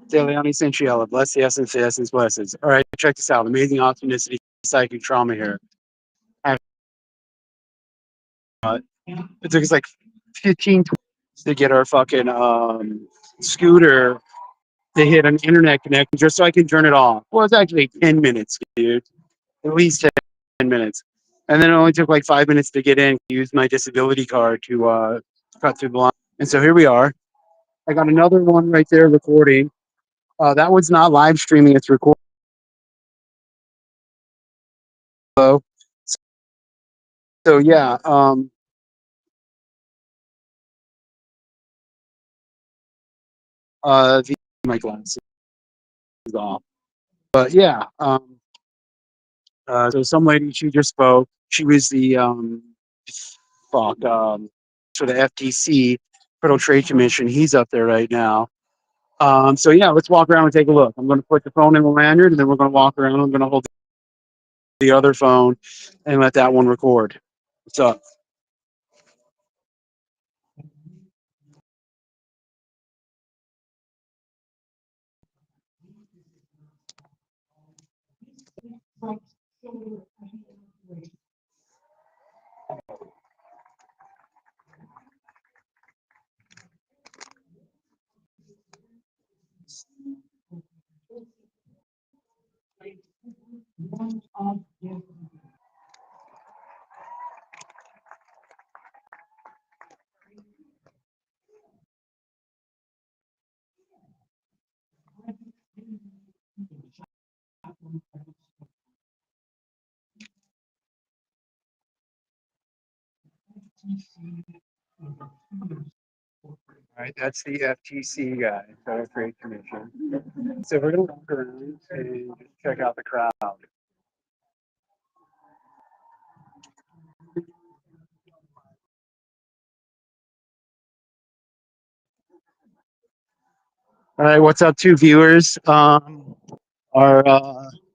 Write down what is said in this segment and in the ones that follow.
De Leone Sanchiella, bless the essence, blesses. All right, check this out. Amazing optimistic psychic trauma here. It took us like 15 to get our fucking scooter to hit an internet connection just so I can turn it off. Well, it's actually 10 minutes, dude. At least 10 minutes. And then it only took like 5 minutes to get in, use my disability card to cut through the line. And so here we are. I got another one right there recording. That one's not live streaming, it's recording. So yeah, the my glasses off. But yeah, so some lady she just spoke. She was the fuck for the FTC Federal Trade Commission. He's up there right now. So yeah, let's walk around and take a look. I'm going to put the phone in the lanyard, and then we're going to walk around. I'm going to hold the other phone and let that one record. What's up? All right, that's the FTC guy, Federal Trade Commission. So we're going to walk around and just check out the crowd. All right, what's up, two viewers? Our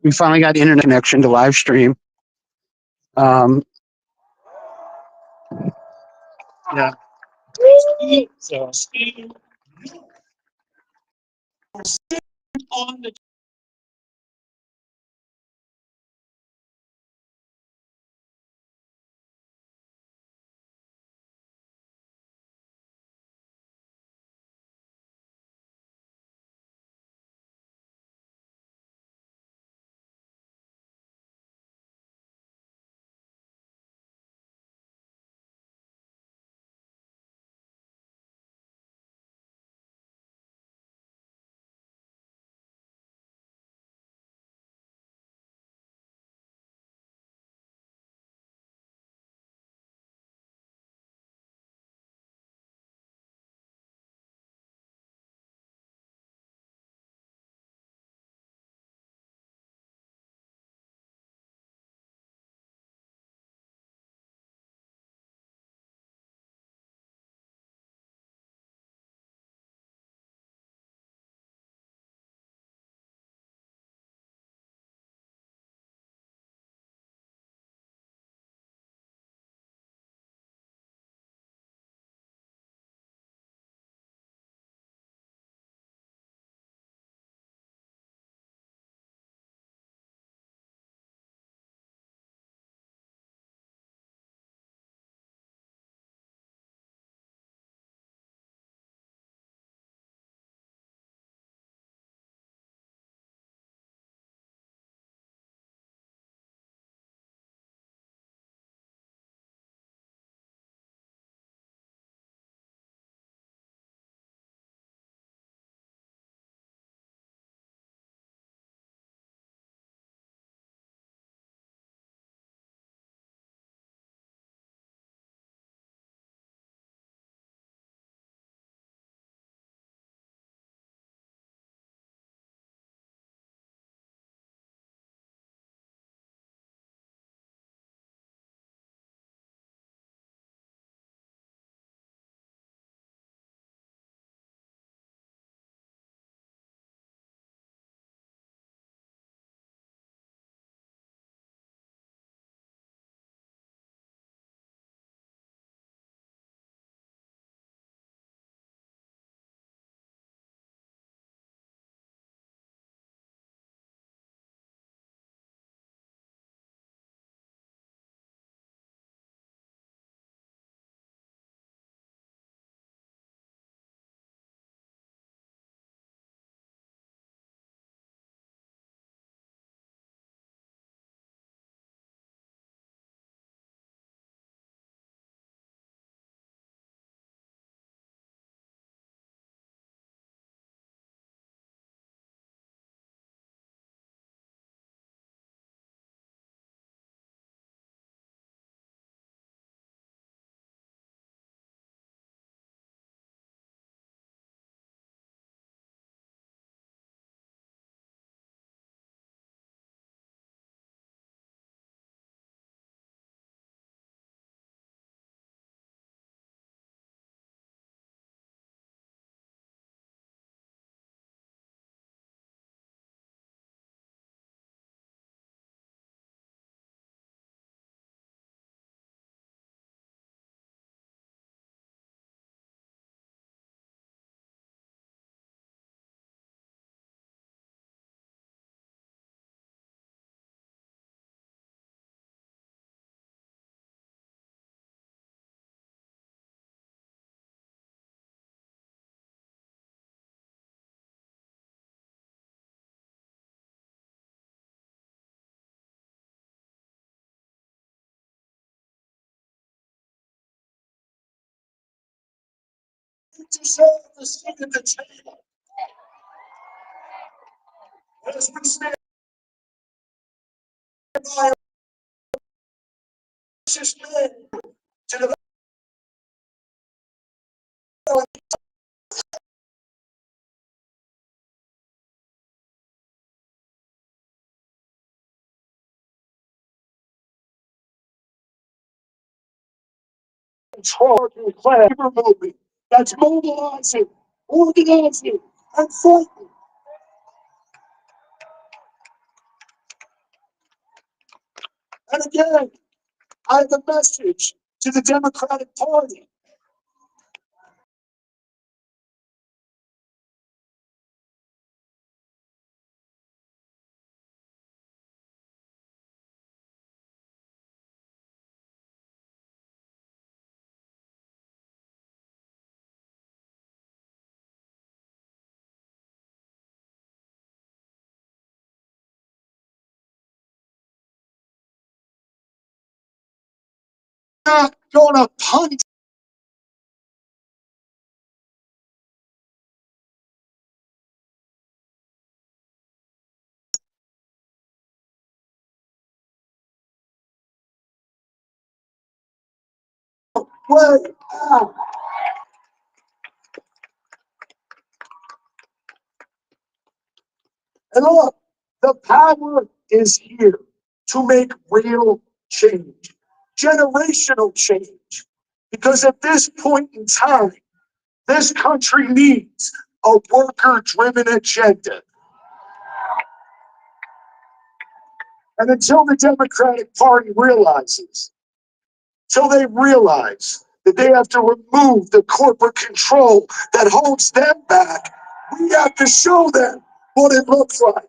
we finally got internet connection to live stream. Um, yeah. So on the You deserve a seat at the table. As we stand by our precious men to the control of your class movement that's mobilizing, organizing, and fighting. And again, I have a message to the Democratic Party. Not gonna punt way out. And look, the power is here to make real change, generational change. Because at this point in time, this country needs a worker driven agenda. And until the Democratic Party realizes, till they realize that they have to remove the corporate control that holds them back, we have to show them what it looks like.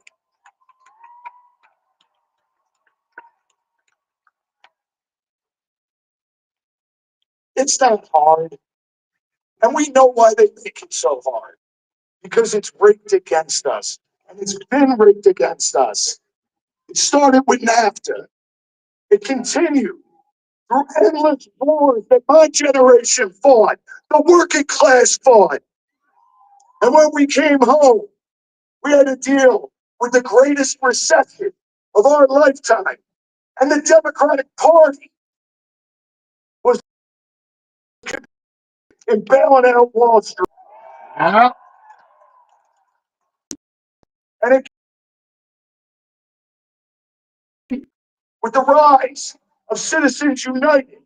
It's not hard. And we know why they make it so hard. Because it's rigged against us. And it's been rigged against us. It started with NAFTA. It continued through endless wars that my generation fought, the working class fought. And when we came home, we had to deal with the greatest recession of our lifetime. And the Democratic Party was in bailing out Wall Street. And it, with the rise of Citizens United,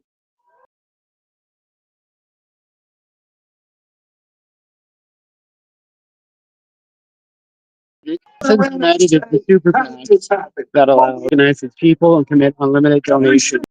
Cincinnati is the super PAC that allows organize its people and commit unlimited donations.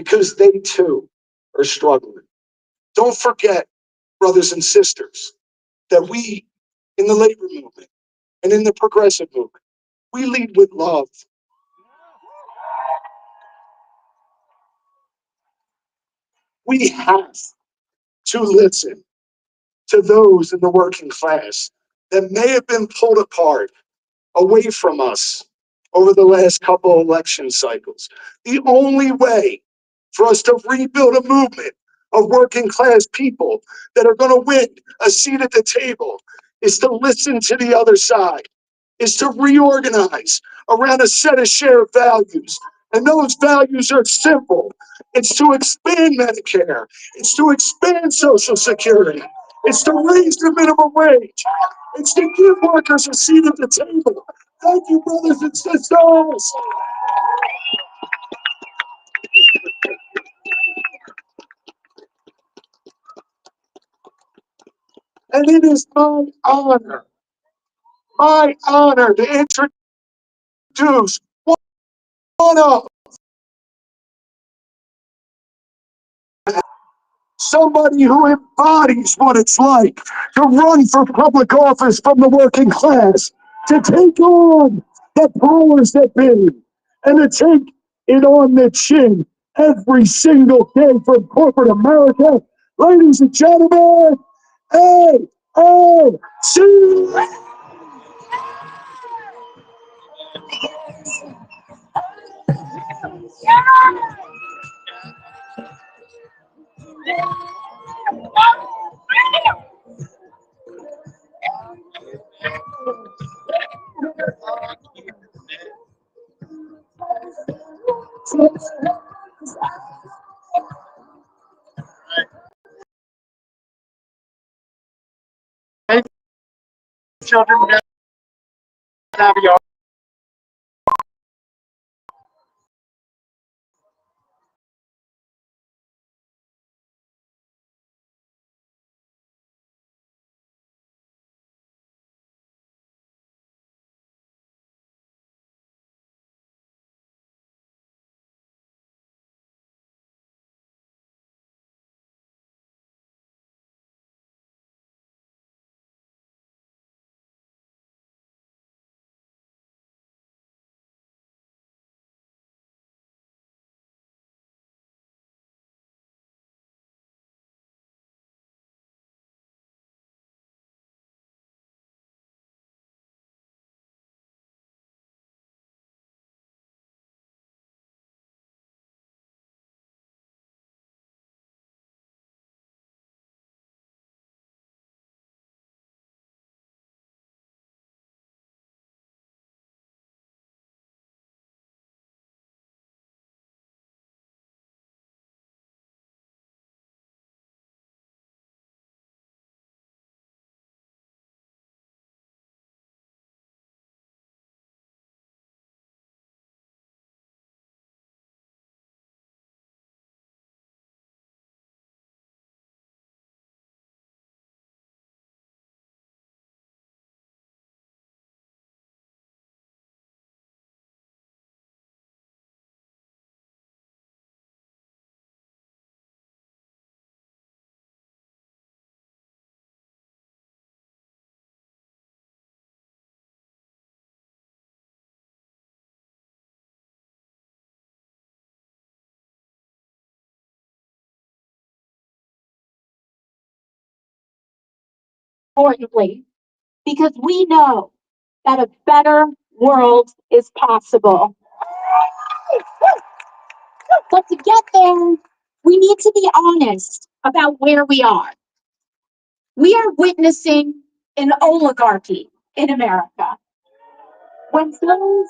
because they too are struggling. Don't forget, brothers and sisters, that we in the labor movement and in the progressive movement, we lead with love. We have to listen to those in the working class that may have been pulled apart away from us over the last couple of election cycles. The only way for us to rebuild a movement of working class people that are going to win a seat at the table is to listen to the other side, is to reorganize around a set of shared values. And those values are simple. It's to expand Medicare. It's to expand Social Security. It's to raise the minimum wage. It's to give workers a seat at the table. Thank you, brothers and sisters. And it is my honor to introduce one of somebody who embodies what it's like to run for public office from the working class, to take on the powers that be, and to take it on the chin every single day from corporate America. Ladies and gentlemen, AOC! Children have your importantly, because we know that a better world is possible. But to get there, we need to be honest about where we are. We are witnessing an oligarchy in America. When those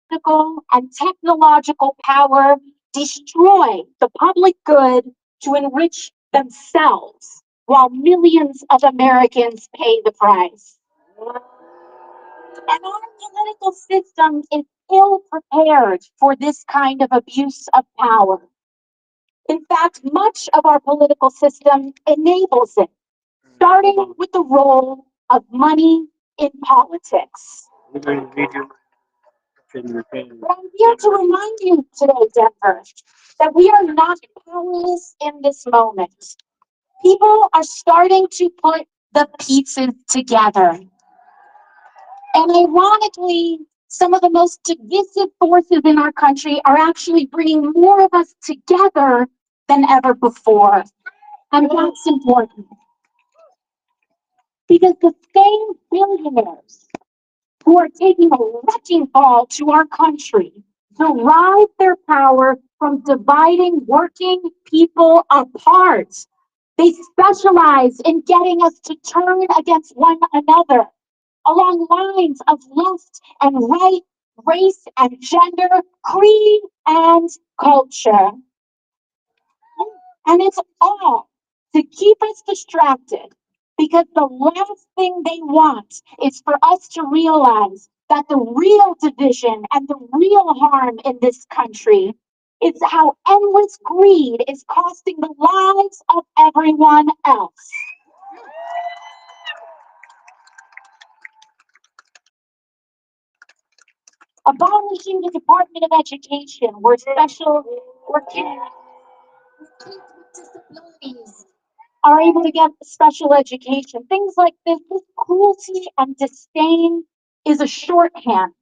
political and technological power destroy the public good to enrich themselves while millions of Americans pay the price. And our political system is ill prepared for this kind of abuse of power. In fact, much of our political system enables it, starting with the role of money in politics. in repair. But I'm here to remind you today, Denver, that we are not powerless in this moment. People are starting to put the pieces together. And ironically, some of the most divisive forces in our country are actually bringing more of us together than ever before. And that's important. Because the same billionaires who are taking a wrecking ball to our country derive their power from dividing working people apart. They specialize in getting us to turn against one another along lines of left and right, race and gender, creed and culture. And it's all to keep us distracted because the last thing they want is for us to realize that the real division and the real harm in this country is how endless greed is costing the lives of everyone else. Abolishing the Department of Education, where kids with disabilities are able to get special education. Things like this cruelty and disdain is a shorthand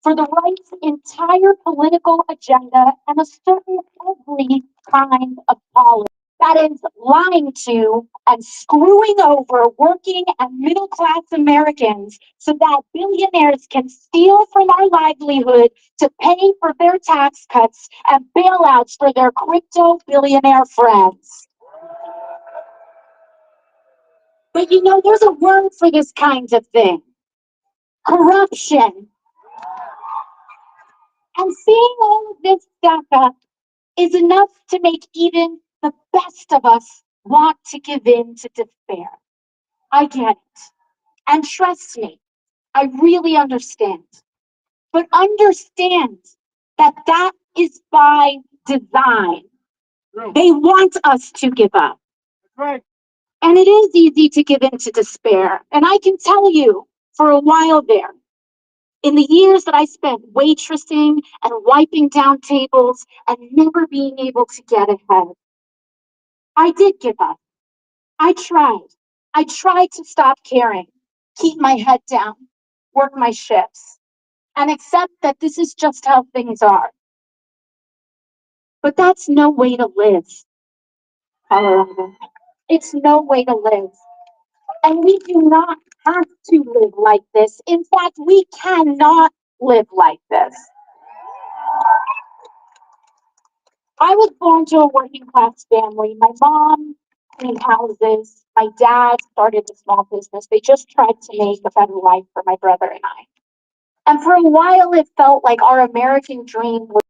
for the right's entire political agenda and a certain ugly kind of policy that is lying to and screwing over working and middle class Americans so that billionaires can steal from our livelihood to pay for their tax cuts and bailouts for their crypto billionaire friends. But you know, there's a word for this kind of thing: corruption. And seeing all of this stack up is enough to make even the best of us want to give in to despair. I get it. And trust me, I really understand. But understand that that is by design. They want us to give up. Right. And it is easy to give in to despair. And I can tell you, for a while there, in the years that I spent waitressing and wiping down tables and never being able to get ahead, I did give up. I tried. I tried to stop caring, keep my head down, work my shifts, and accept that this is just how things are. But that's no way to live, Colorado. It's no way to live. And we do not have to live like this. In fact, we cannot live like this. I was born to a working class family. My mom cleaned houses. My dad started a small business. They just tried to make a better life for my brother and I. And for a while, it felt like our American dream was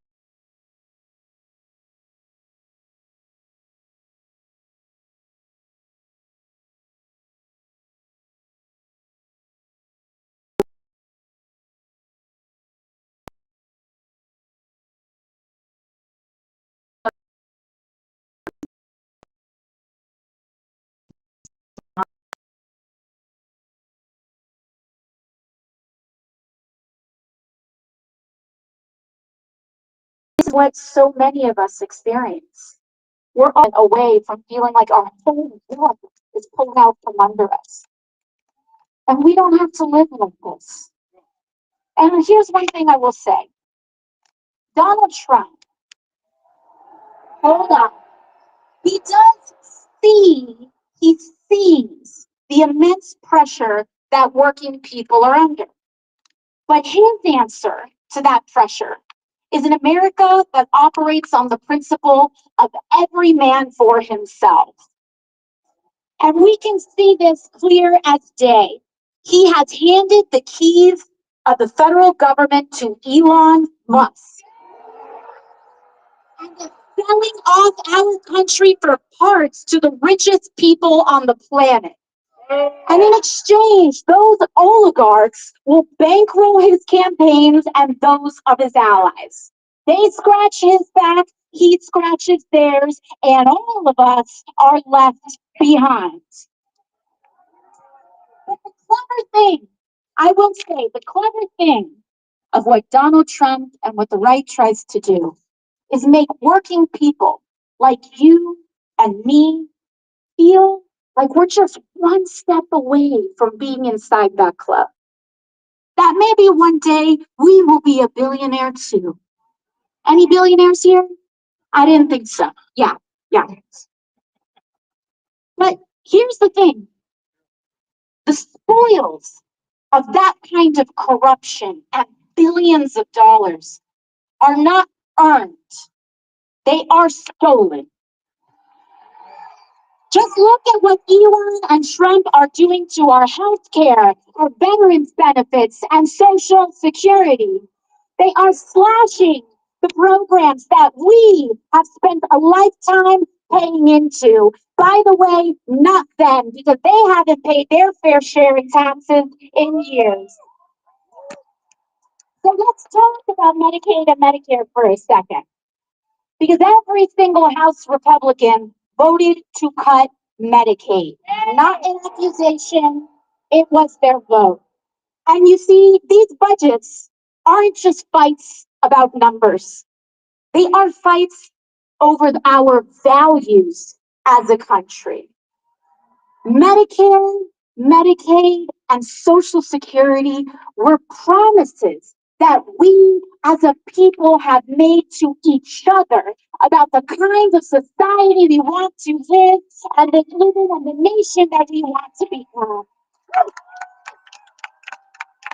what so many of us experience. We're all away from feeling like our whole world is pulled out from under us. And we don't have to live like this. And here's one thing I will say. Donald Trump, hold on. He does he sees the immense pressure that working people are under. But his answer to that pressure is an America that operates on the principle of every man for himself. And we can see this clear as day. He has handed the keys of the federal government to Elon Musk. And is selling off our country for parts to the richest people on the planet. And in exchange, those oligarchs will bankroll his campaigns and those of his allies. They scratch his back, he scratches theirs, and all of us are left behind. But the clever thing, I will say, the clever thing of what Donald Trump and what the right tries to do is make working people like you and me feel like we're just one step away from being inside that club. That maybe one day we will be a billionaire too. Any billionaires here? I didn't think so. Yeah. But here's the thing. The spoils of that kind of corruption and billions of dollars are not earned. They are stolen. Just look at what Elon and Trump are doing to our healthcare, our veterans benefits, and social security. They are slashing the programs that we have spent a lifetime paying into. By the way, not them, because they haven't paid their fair share in taxes in years. So let's talk about Medicaid and Medicare for a second. Because every single House Republican voted to cut Medicaid. Not an accusation, it was their vote. And you see, these budgets aren't just fights about numbers. They are fights over our values as a country. Medicare, Medicaid, and Social Security were promises that we as a people have made to each other about the kind of society we want to live and the nation that we want to become.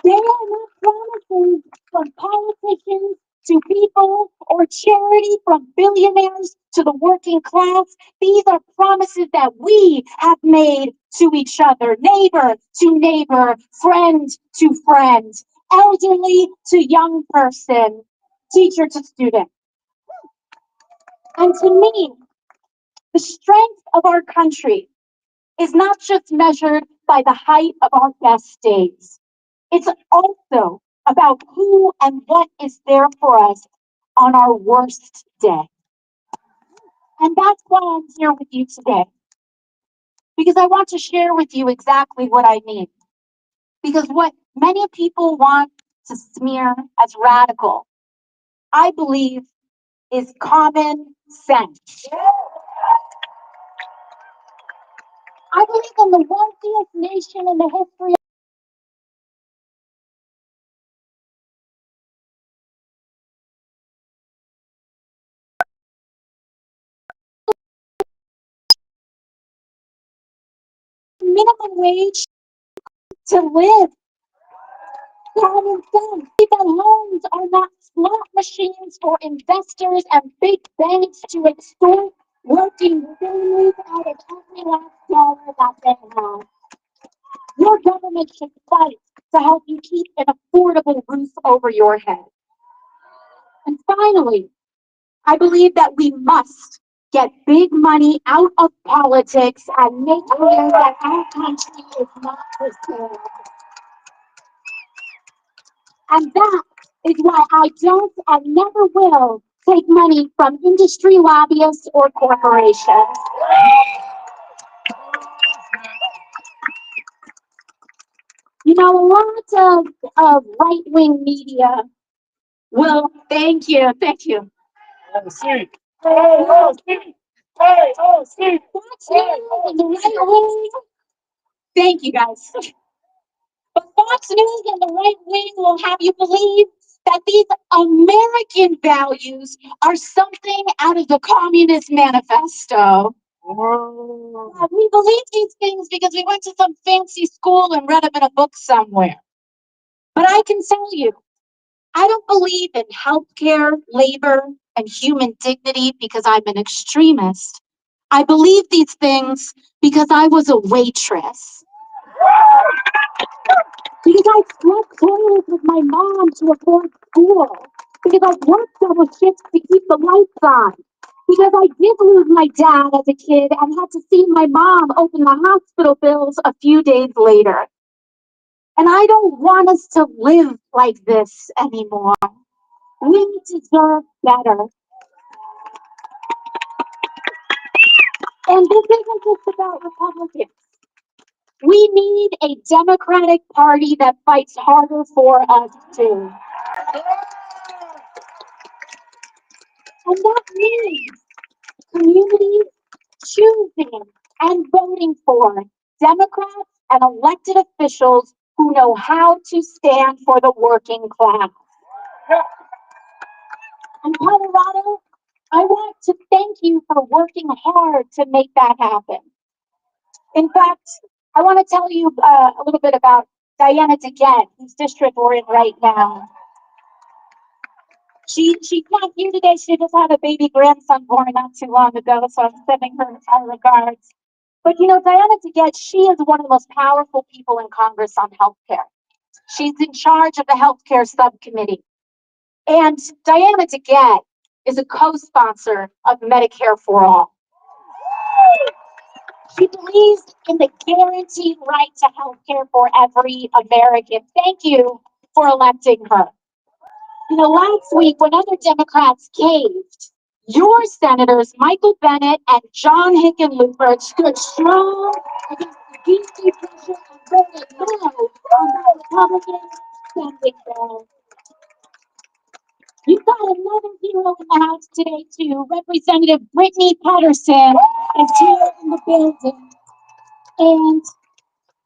They are not promises from politicians to people or charity from billionaires to the working class. These are promises that we have made to each other, neighbor to neighbor, friend to friend, elderly to young person, teacher to student. And to me, the strength of our country is not just measured by the height of our best days. It's also about who and what is there for us on our worst day. And that's why I'm here with you today. Because I want to share with you exactly what I mean. Because what many people want to smear as radical, I believe, is common sense. I believe in the wealthiest nation in the history of minimum wage to live. Common sense. That loans are not slot machines for investors and big banks to extort working families out of every last dollar that they have. Your government should fight to help you keep an affordable roof over your head. And finally, I believe that we must get big money out of politics and make clear that our country is not for sale. And that is why I don't and never will take money from industry lobbyists or corporations. You know, a lot of right-wing media will, thank you. AOC. AOC. AOC. Fox News and the right wing, thank you guys. But Fox News and the right wing will have you believe that these American values are something out of the Communist Manifesto. We believe these things because we went to some fancy school and read them in a book somewhere. But I can tell you, I don't believe in healthcare, labor, and human dignity because I'm an extremist. I believe these things because I was a waitress. Because I swept toilets with my mom to afford school. Because I worked double shifts to keep the lights on. Because I did lose my dad as a kid and had to see my mom open the hospital bills a few days later. And I don't want us to live like this anymore. We deserve better. And this isn't just about Republicans. We need a Democratic Party that fights harder for us too. And that means communities choosing and voting for Democrats and elected officials who know how to stand for the working class. And Colorado, I want to thank you for working hard to make that happen. In fact, I want to tell you a little bit about Diana DeGette, whose district we're in right now. She's not here today. She just had a baby grandson born not too long ago, so I'm sending her our regards. But you know, Diana DeGette, she is one of the most powerful people in Congress on healthcare. She's in charge of the healthcare subcommittee. And Diana DeGette is a co-sponsor of Medicare for All. She believes in the guaranteed right to healthcare for every American. Thank you for electing her. You know, last week when other Democrats caved, your senators, Michael Bennet and John Hickenlooper, stood strong against the DC pressure and voted no on the Republican spending bill. You've got another hero in the House today, too. Representative Brittany Patterson is here in the building. And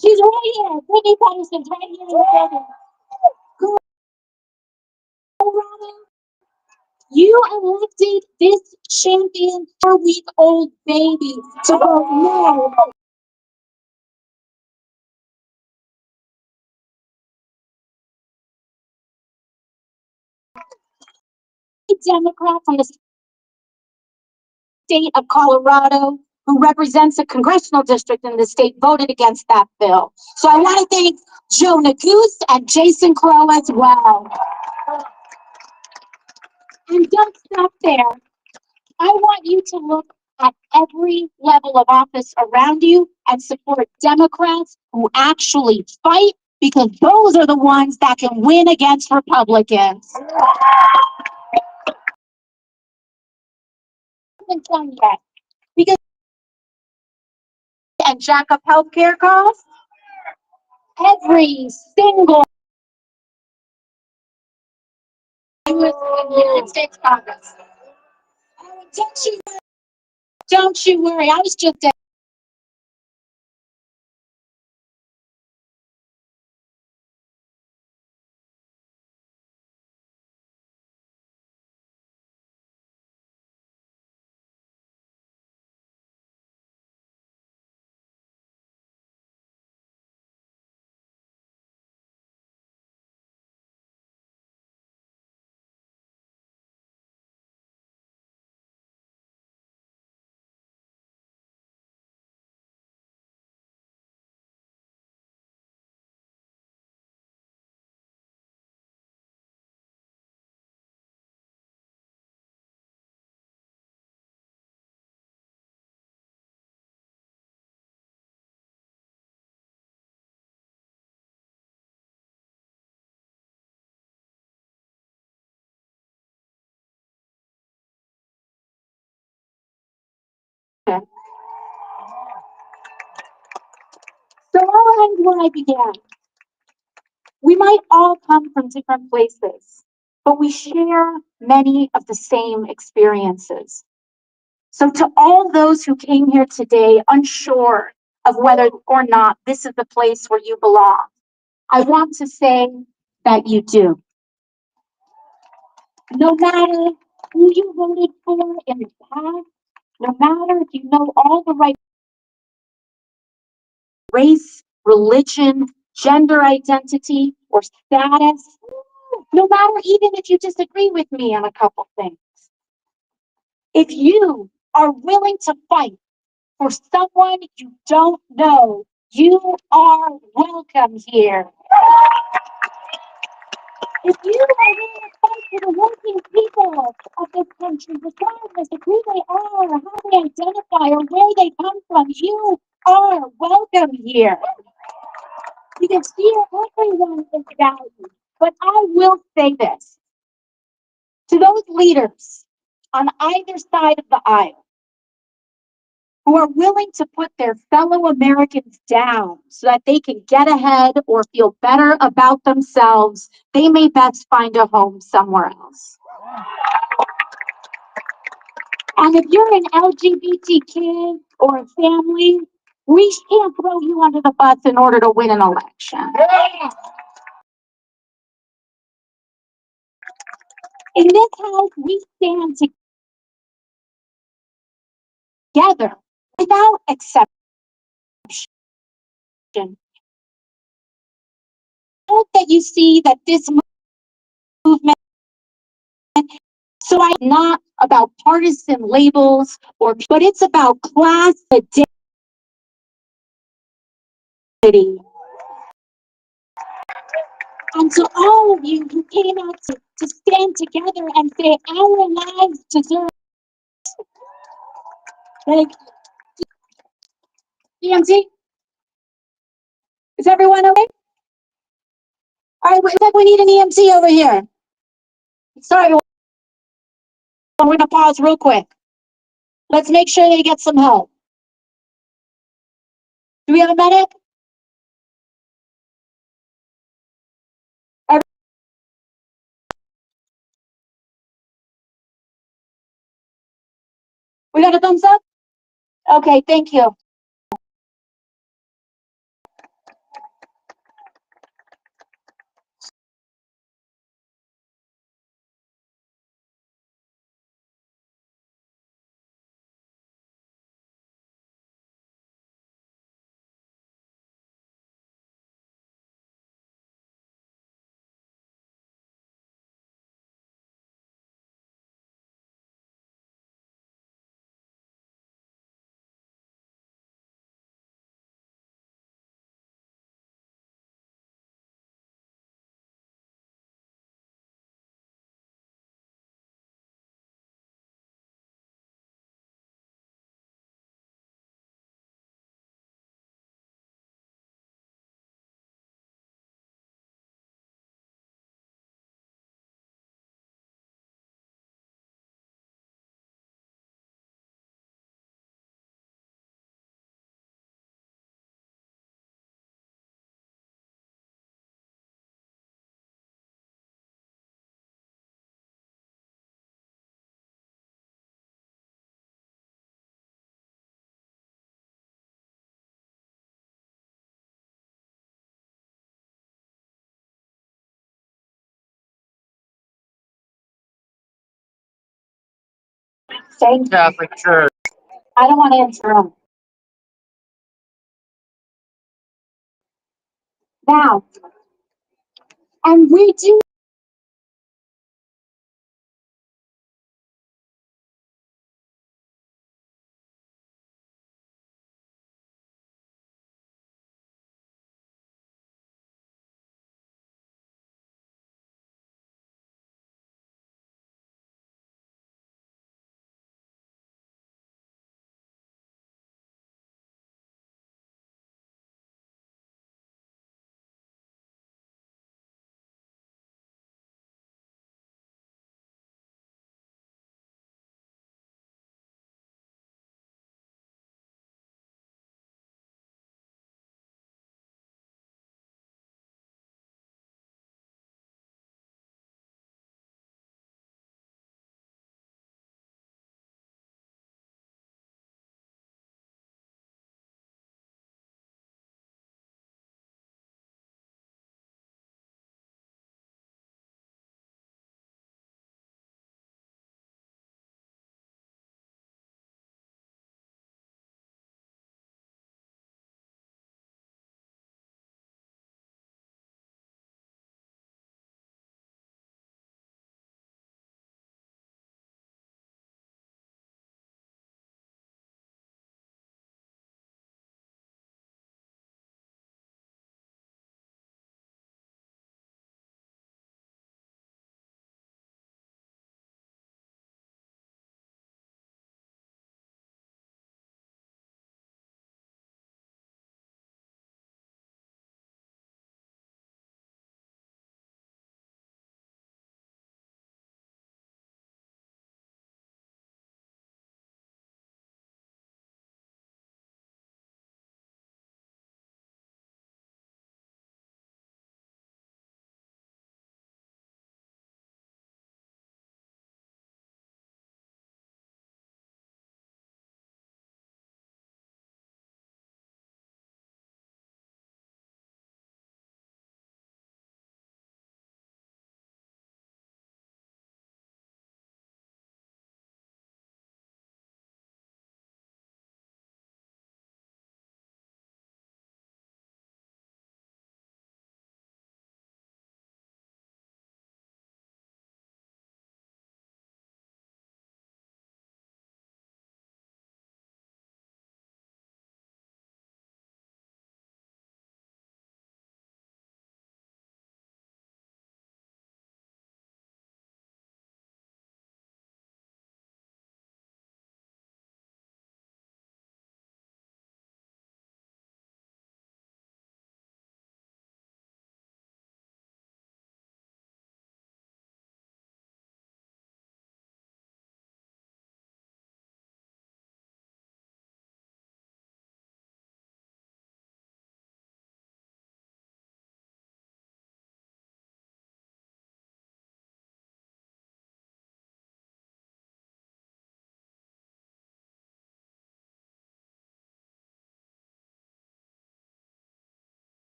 she's right here. Brittany Patterson's right here in the building. Colorado, you elected this champion 4-week-old baby to vote no. Democrat from the state of Colorado, who represents a congressional district in the state, voted against that bill. So I want to thank Joe Neguse and Jason Crow as well. And don't stop there. I want you to look at every level of office around you and support Democrats who actually fight, because those are the ones that can win against Republicans. Haven't done yet. Because and jack up healthcare costs, every single United States Congress. Don't you worry. I was just so I'll end where I began. We might all come from different places, but we share many of the same experiences. So to all those who came here today unsure of whether or not this is the place where you belong, I want to say that you do. No matter who you voted for in the past, no matter if you know all the right race, religion, gender identity, or status, no matter even if you disagree with me on a couple things. If you are willing to fight for someone you don't know, you are welcome here. If you are willing to fight for the working people of this country, regardless of who they are, or how they identify, or where they come from, you are welcome here. Because here, everyone is valued. But I will say this to those leaders on either side of the aisle: who are willing to put their fellow Americans down so that they can get ahead or feel better about themselves, they may best find a home somewhere else. And if you're an LGBT kid or a family, we can't throw you under the bus in order to win an election. In this house, we stand together without exception. I hope that you see that this movement, so I'm not about partisan labels but it's about class identity. And to all of you who came out to stand together and say our lives deserve, like, EMT, is everyone okay? All right, looks like we need an EMT over here. Sorry, we're gonna pause real quick. Let's make sure they get some help. Do we have a medic? We got a thumbs up? Okay, thank you. Thank you. Catholic Church. I don't want to interrupt. Now, and we do